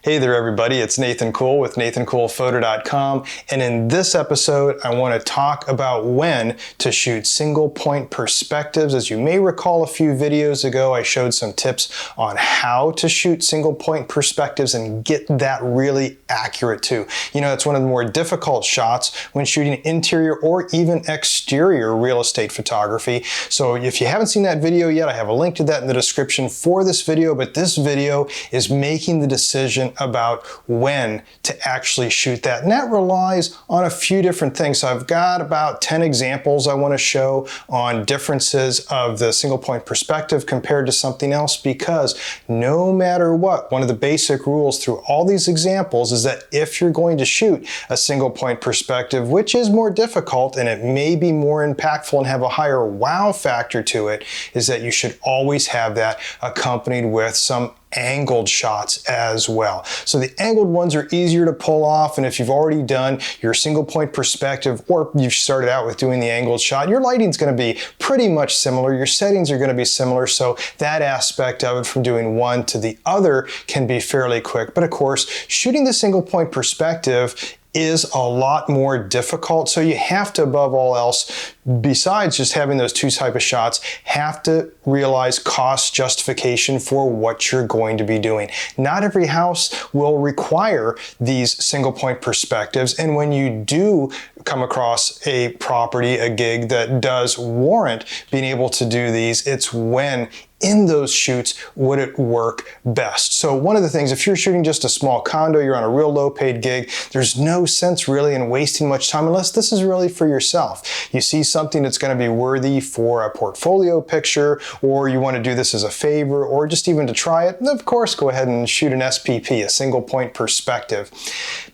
Hey there everybody, it's Nathan Cool with nathancoolphoto.com, and in this episode I want to talk about when to shoot single point perspectives. As you may recall, a few videos ago I showed some tips on how to shoot single point perspectives and get that really accurate too. You know, it's one of the more difficult shots when shooting interior or even exterior real estate photography. So if you haven't seen that video yet, I have a link to that in the description for this video, but this video is making the decision about when to actually shoot that. And that relies on a few different things. So I've got about 10 examples I want to show on differences of the single point perspective compared to something else, because no matter what, one of the basic rules through all these examples is that if you're going to shoot a single point perspective, which is more difficult and it may be more impactful and have a higher wow factor to it, is that you should always have that accompanied with some angled shots as well. So the angled ones are easier to pull off, and if you've already done your single point perspective or you've started out with doing the angled shot, your lighting's going to be pretty much similar, your settings are going to be similar, so that aspect of it from doing one to the other can be fairly quick. But of course, shooting the single point perspective is a lot more difficult, so you have to, above all else, besides just having those two type of shots, have to realize cost justification for what you're going to be doing. Not every house will require these single point perspectives, and when you do come across a property, a gig that does warrant being able to do these, it's when in those shoots would it work best. So one of the things, if you're shooting just a small condo, you're on a real low paid gig, there's no sense really in wasting much time unless this is really for yourself. You see something that's going to be worthy for a portfolio picture, or you want to do this as a favor, or just even to try it, of course go ahead and shoot an SPP, a single point perspective.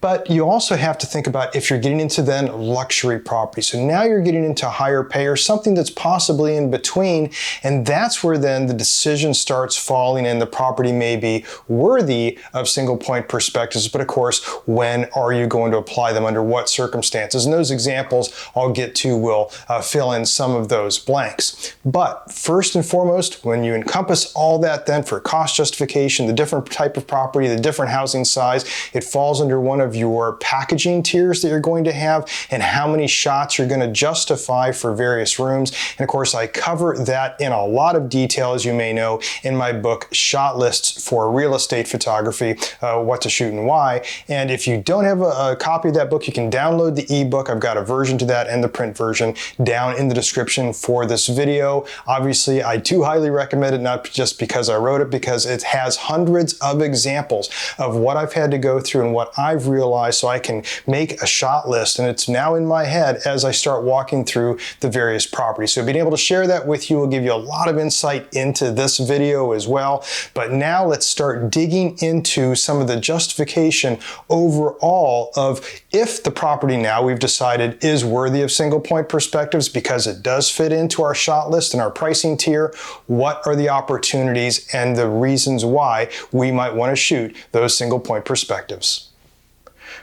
But you also have to think about if you're getting into then luxury property. So now you're getting into higher pay or something that's possibly in between, and that's where then the decision starts falling and the property may be worthy of single point perspectives, but of course, when are you going to apply them, under what circumstances? And those examples I'll get to will fill in some of those blanks. But first and foremost, when you encompass all that then for cost justification, the different type of property, the different housing size, it falls under one of your packaging tiers that you're going to have and how many shots you're going to justify for various rooms. And of course, I cover that in a lot of detail, as you may know, in my book, Shot Lists for Real Estate Photography, What to Shoot and Why. And if you don't have a copy of that book, you can download the ebook. I've got a version to that and the print version down in the description for this video. Obviously, I do highly recommend it, not just because I wrote it, because it has hundreds of examples of what I've had to go through and what I've realized, so I can make a shot list, and it's now in my head as I start walking through the various properties. So being able to share that with you will give you a lot of insight into this video as well. But now let's start digging into some of the justification overall of if the property now we've decided is worthy of single point perspectives because it does fit into our shot list and our pricing tier, what are the opportunities and the reasons why we might want to shoot those single point perspectives.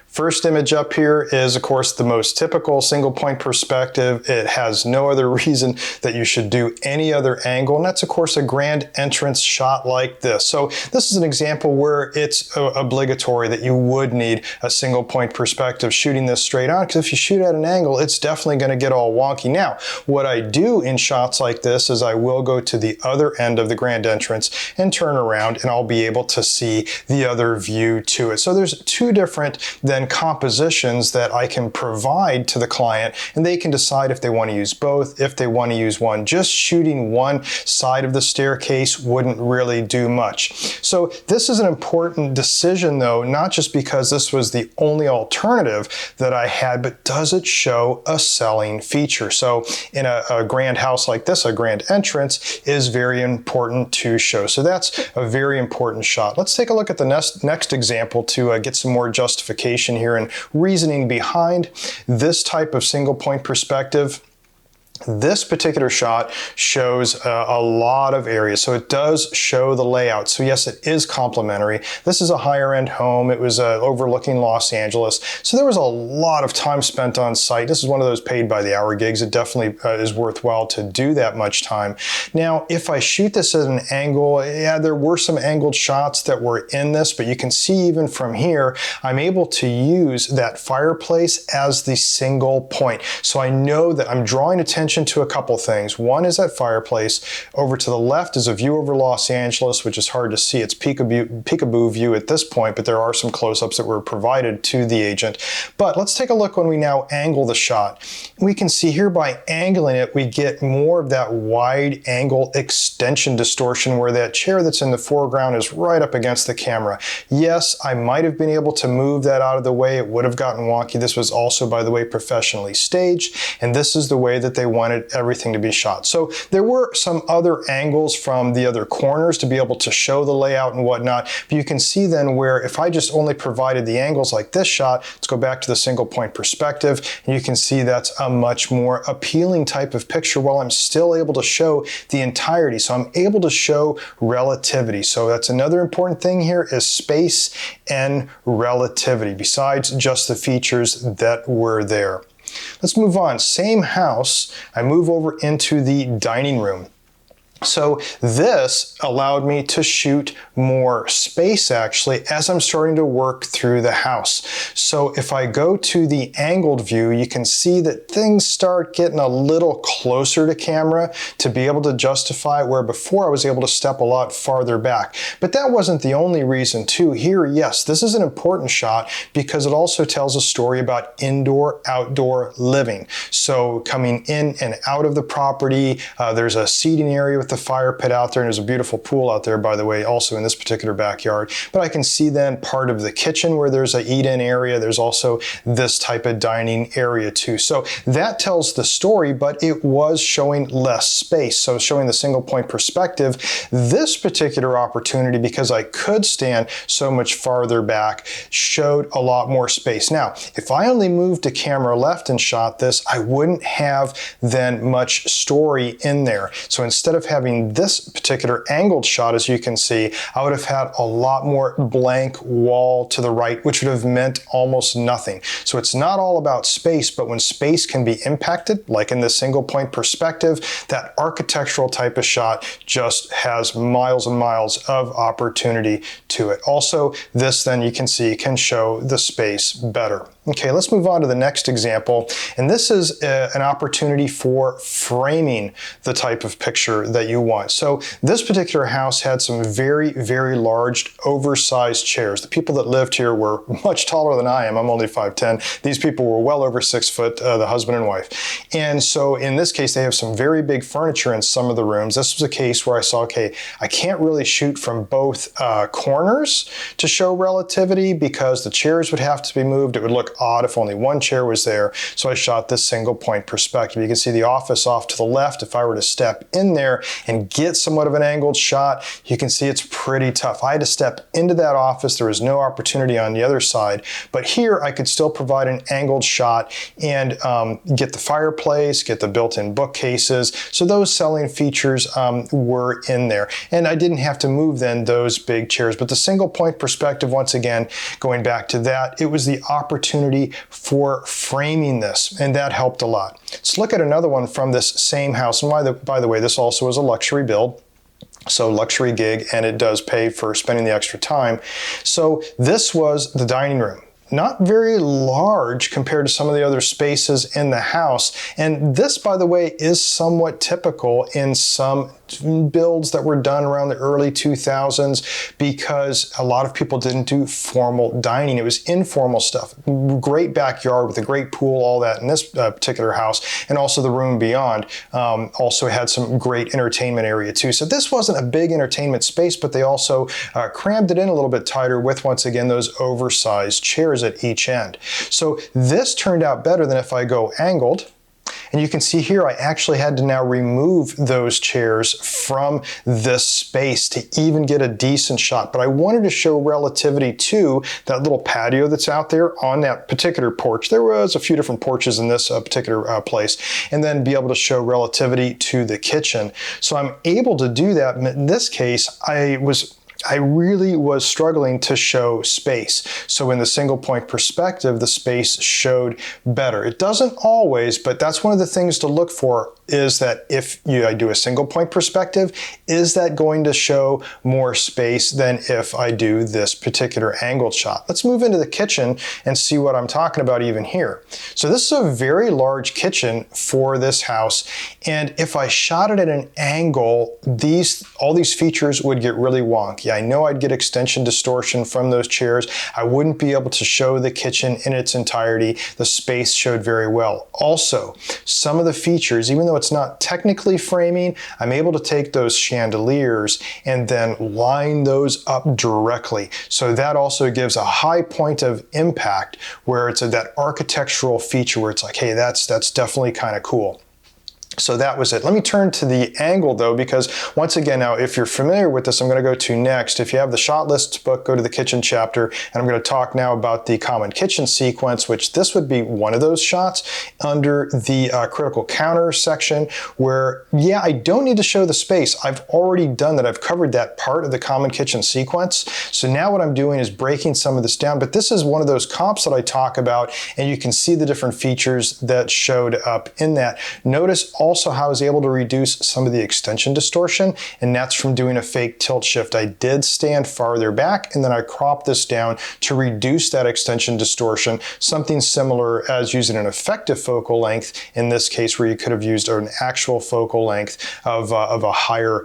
First image up here is, of course, the most typical single point perspective. It has no other reason that you should do any other angle, and that's, of course, a grand entrance shot like this. So this is an example where it's obligatory that you would need a single point perspective shooting this straight on, because if you shoot at an angle, it's definitely going to get all wonky. Now, what I do in shots like this is I will go to the other end of the grand entrance and turn around, and I'll be able to see the other view to it. So there's two different then compositions that I can provide to the client, and they can decide if they want to use both, if they want to use one. Just shooting one side of the staircase wouldn't really do much. So this is an important decision though, not just because this was the only alternative that I had, but does it show a selling feature? So in a grand house like this, a grand entrance is very important to show. So that's a very important shot. Let's take a look at the next example to get some more justification here and reasoning behind this type of single point perspective. This particular shot shows a lot of areas, so it does show the layout. So yes, it is complimentary. This is a higher end home. It was overlooking Los Angeles. So there was a lot of time spent on site. This is one of those paid by the hour gigs. It definitely is worthwhile to do that much time. Now, if I shoot this at an angle, yeah, there were some angled shots that were in this, but you can see even from here, I'm able to use that fireplace as the single point. So I know that I'm drawing attention to a couple things. One is that fireplace. Over to the left is a view over Los Angeles, which is hard to see. It's peekaboo view at this point, but there are some close-ups that were provided to the agent. But let's take a look when we now angle the shot. We can see here by angling it, we get more of that wide angle extension distortion where that chair that's in the foreground is right up against the camera. Yes, I might have been able to move that out of the way. It would have gotten wonky. This was also, by the way, professionally staged, and this is the way that they wanted everything to be shot. So there were some other angles from the other corners to be able to show the layout and whatnot, but you can see then where if I just only provided the angles like this shot, let's go back to the single point perspective, and you can see that's a much more appealing type of picture while I'm still able to show the entirety. So I'm able to show relativity. So that's another important thing here is space and relativity besides just the features that were there. Let's move on. Same house. I move over into the dining room. So this allowed me to shoot more space actually as I'm starting to work through the house. So if I go to the angled view, you can see that things start getting a little closer to camera to be able to justify where before I was able to step a lot farther back. But that wasn't the only reason too. Here, yes, this is an important shot because it also tells a story about indoor-outdoor living. So coming in and out of the property, there's a seating area with the fire pit out there, and there's a beautiful pool out there, by the way, also in this particular backyard. But I can see then part of the kitchen where there's a eat-in area. There's also this type of dining area too. So that tells the story, but it was showing less space. So showing the single point perspective, this particular opportunity, because I could stand so much farther back, showed a lot more space. Now, if I only moved to camera left and shot this, I wouldn't have then much story in there. So instead of having this particular angled shot, as you can see, I would have had a lot more blank wall to the right, which would have meant almost nothing. So it's not all about space, but when space can be impacted, like in the single point perspective, that architectural type of shot just has miles and miles of opportunity to it. Also, this then you can see can show the space better. Okay, let's move on to the next example. And this is an opportunity for framing the type of picture that you want. So this particular house had some very, very large, oversized chairs. The people that lived here were much taller than I am. I'm only 5'10". These people were well over 6 foot, the husband and wife. And so in this case, they have some very big furniture in some of the rooms. This was a case where I saw, okay, I can't really shoot from both corners to show relativity because the chairs would have to be moved. It would look odd if only one chair was there. So I shot this single point perspective. You can see the office off to the left. If I were to step in there and get somewhat of an angled shot, you can see it's pretty tough. I had to step into that office. There was no opportunity on the other side. But here I could still provide an angled shot and get the fireplace, get the built-in bookcases. So those selling features were in there. And I didn't have to move then those big chairs. But the single point perspective, once again, going back to that, it was the opportunity for framing this, and that helped a lot. Let's look at another one from this same house. And by the way, this also is a luxury build. So luxury gig, and it does pay for spending the extra time. So this was the dining room. Not very large compared to some of the other spaces in the house. And this, by the way, is somewhat typical in some builds that were done around the early 2000s because a lot of people didn't do formal dining. It was informal stuff. Great backyard with a great pool, all that in this particular house, and also the room beyond also had some great entertainment area too. So this wasn't a big entertainment space, but they also crammed it in a little bit tighter with, once again, those oversized chairs at each end. So this turned out better than if I go angled. And you can see here I actually had to now remove those chairs from this space to even get a decent shot. But I wanted to show relativity to that little patio that's out there on that particular porch. There was a few different porches in this particular place, and then be able to show relativity to the kitchen. So I'm able to do that. In this case, I really was struggling to show space. So in the single point perspective, the space showed better. It doesn't always, but that's one of the things to look for, is that if I do a single point perspective, is that going to show more space than if I do this particular angled shot? Let's move into the kitchen and see what I'm talking about even here. So this is a very large kitchen for this house, and if I shot it at an angle, all these features would get really wonky. I know I'd get extension distortion from those chairs. I wouldn't be able to show the kitchen in its entirety. The space showed very well. Also, some of the features, even though it's not technically framing, I'm able to take those chandeliers and then line those up directly. So that also gives a high point of impact, where it's that architectural feature where it's like, hey, that's definitely kind of cool. So that was it. Let me turn to the angle though, because once again, now if you're familiar with this, I'm going to go to next. If you have the shot lists book, go to the kitchen chapter, and I'm going to talk now about the common kitchen sequence, which this would be one of those shots under the critical counter section, where, yeah, I don't need to show the space. I've already done that. I've covered that part of the common kitchen sequence. So now what I'm doing is breaking some of this down, but this is one of those comps that I talk about, and you can see the different features that showed up in that. Notice also how I was able to reduce some of the extension distortion, and that's from doing a fake tilt shift. I did stand farther back, and then I cropped this down to reduce that extension distortion, something similar as using an effective focal length in this case, where you could have used an actual focal length of a higher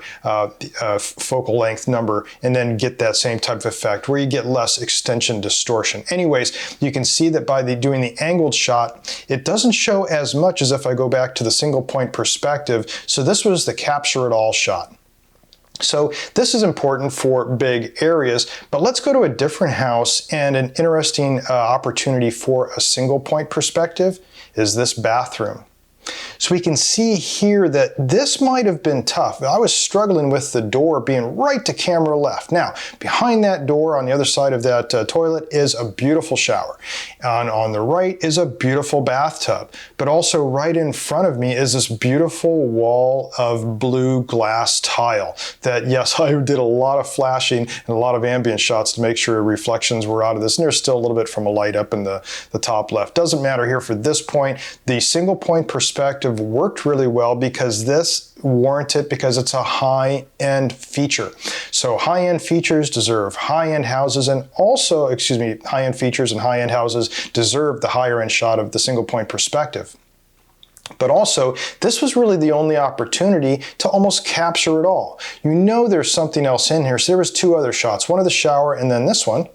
focal length number, and then get that same type of effect where you get less extension distortion. Anyways, you can see that by doing the angled shot, it doesn't show as much as if I go back to the single point perspective. So this was the capture it all shot. So this is important for big areas, but let's go to a different house, and an interesting opportunity for a single point perspective is this bathroom. So we can see here that this might have been tough. I was struggling with the door being right to camera left. Now, behind that door on the other side of that toilet is a beautiful shower. And on the right is a beautiful bathtub. But also right in front of me is this beautiful wall of blue glass tile that, yes, I did a lot of flashing and a lot of ambient shots to make sure reflections were out of this. And there's still a little bit from a light up in the top left. Doesn't matter here for this point. The single point perspective worked really well because this warranted, because it's a high-end feature. So high-end features deserve high-end houses, and also, high-end features and high-end houses deserve the higher-end shot of the single point perspective. But also, this was really the only opportunity to almost capture it all. You know there's something else in here. So there was two other shots, one of the shower and then this one,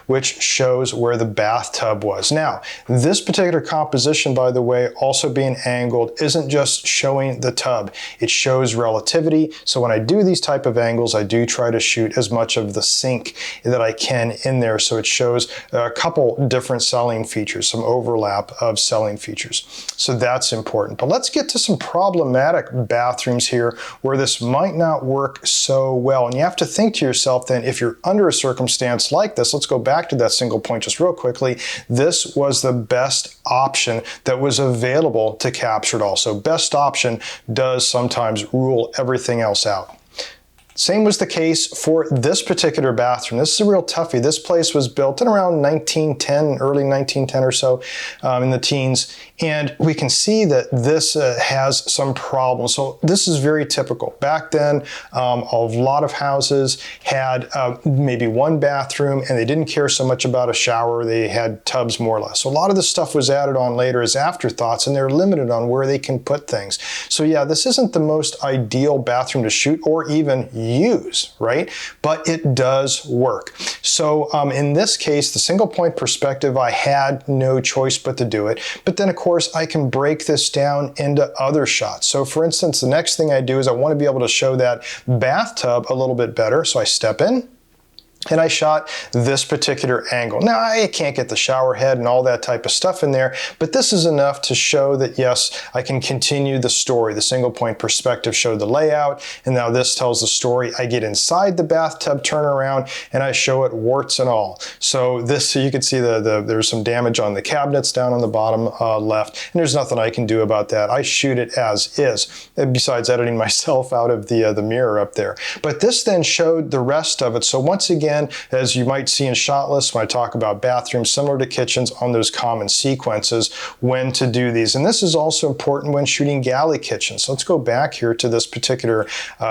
which shows where the bathtub was. Now, this particular composition, by the way, also being angled, isn't just showing the tub. It shows relativity. So when I do these type of angles, I do try to shoot as much of the sink that I can in there. So it shows a couple different selling features, some overlap of selling features. So that's important. But let's get to some problematic bathrooms here where this might not work so well. And you have to think to yourself then, if you're under a circumstance like this, let's go back to that single point just real quickly. This was the best option that was available to capture it all. So best option does sometimes rule everything else out. Same was the case for this particular bathroom. This is a real toughie. This place was built in around 1910, early 1910 or so, in the teens. And we can see that this has some problems. So this is very typical. Back then, a lot of houses had maybe one bathroom, and they didn't care so much about a shower. They had tubs more or less. So a lot of this stuff was added on later as afterthoughts, and they're limited on where they can put things. So yeah, this isn't the most ideal bathroom to shoot or even use, right? But it does work. So in this case, the single point perspective, I had no choice but to do it. But then of course, I can break this down into other shots. So for instance, the next thing I do is I want to be able to show that bathtub a little bit better. So I step in, and I shot this particular angle. Now, I can't get the shower head and all that type of stuff in there, but this is enough to show that, yes, I can continue the story. The single point perspective showed the layout, and now this tells the story. I get inside the bathtub, turn around, and I show it warts and all. So you can see there's some damage on the cabinets down on the bottom left, and there's nothing I can do about that. I shoot it as is, besides editing myself out of the mirror up there. But this then showed the rest of it. So once again, as you might see in shot lists when I talk about bathrooms, similar to kitchens, on those common sequences, when to do these. And this is also important when shooting galley kitchens. So let's go back here to this particular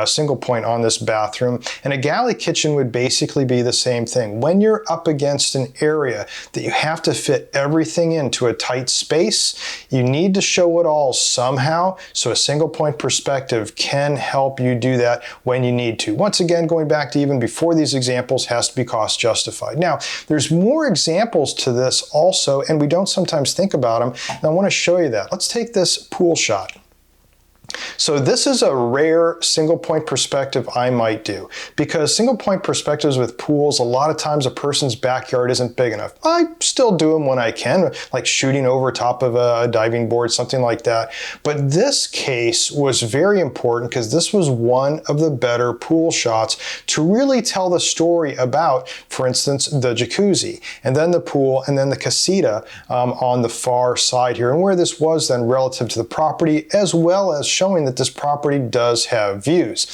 single point on this bathroom. And a galley kitchen would basically be the same thing. When you're up against an area that you have to fit everything into a tight space, you need to show it all somehow. So a single point perspective can help you do that when you need to. Once again, going back to even before these examples, has to be cost justified. Now, there's more examples to this also, and we don't sometimes think about them. And I want to show you that. Let's take this pool shot. So this is a rare single point perspective I might do, because single point perspectives with pools, a lot of times a person's backyard isn't big enough. I still do them when I can, like shooting over top of a diving board, something like that. But this case was very important because this was one of the better pool shots to really tell the story about, for instance, the jacuzzi, and then the pool, and then the casita on the far side here, and where this was then relative to the property, as well as showing that this property does have views.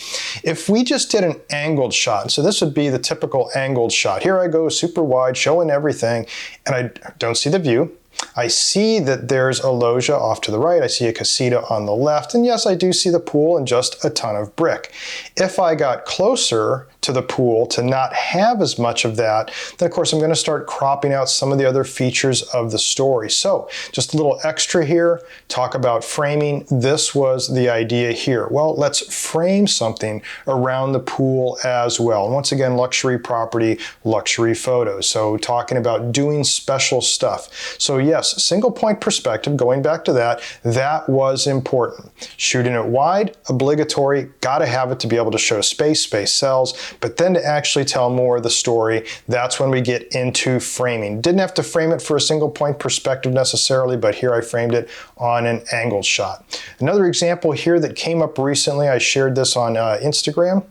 If we just did an angled shot, so this would be the typical angled shot. Here I go super wide, showing everything, and I don't see the view. I see that there's a loggia off to the right. I see a casita on the left. And yes, I do see the pool and just a ton of brick. If I got closer to the pool to not have as much of that, then of course I'm going to start cropping out some of the other features of the story. So just a little extra here, talk about framing. This was the idea here. Well, let's frame something around the pool as well. And once again, luxury property, luxury photos. So talking about doing special stuff. So yes, single point perspective, going back to that, that was important. Shooting it wide, obligatory, got to have it to be able to show space, space sells, but then to actually tell more of the story, that's when we get into framing. Didn't have to frame it for a single point perspective necessarily, but here I framed it on an angled shot. Another example here that came up recently, I shared this on Instagram.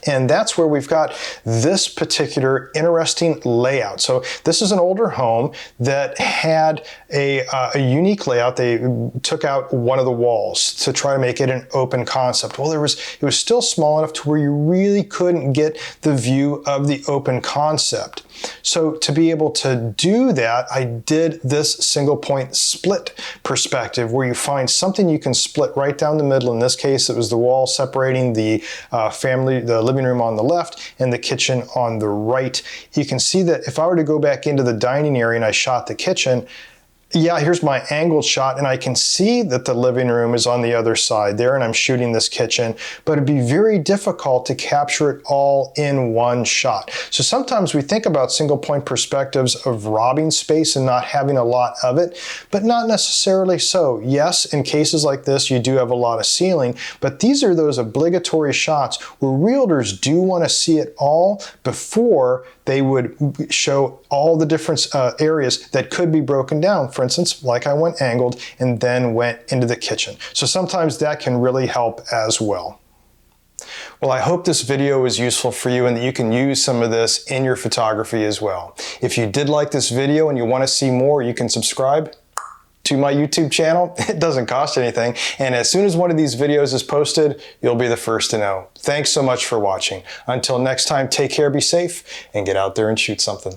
And that's where we've got this particular interesting layout. So this is an older home that had a unique layout. They took out one of the walls to try to make it an open concept. Well, it was still small enough to where you really couldn't get the view of the open concept. So to be able to do that, I did this single point split perspective where you find something you can split right down the middle. In this case, it was the wall separating the the living room on the left and the kitchen on the right. You can see that if I were to go back into the dining area and I shot the kitchen, yeah, here's my angled shot, and I can see that the living room is on the other side there, and I'm shooting this kitchen, but it'd be very difficult to capture it all in one shot. So sometimes we think about single point perspectives of robbing space and not having a lot of it, but not necessarily so. Yes, in cases like this, you do have a lot of ceiling, but these are those obligatory shots where realtors do want to see it all before they would show all the different areas that could be broken down. For instance, like I went angled and then went into the kitchen. So sometimes that can really help as well. Well, I hope this video was useful for you and that you can use some of this in your photography as well. If you did like this video and you want to see more, you can subscribe to my YouTube channel. It doesn't cost anything. And as soon as one of these videos is posted, you'll be the first to know. Thanks so much for watching. Until next time, take care, be safe, and get out there and shoot something.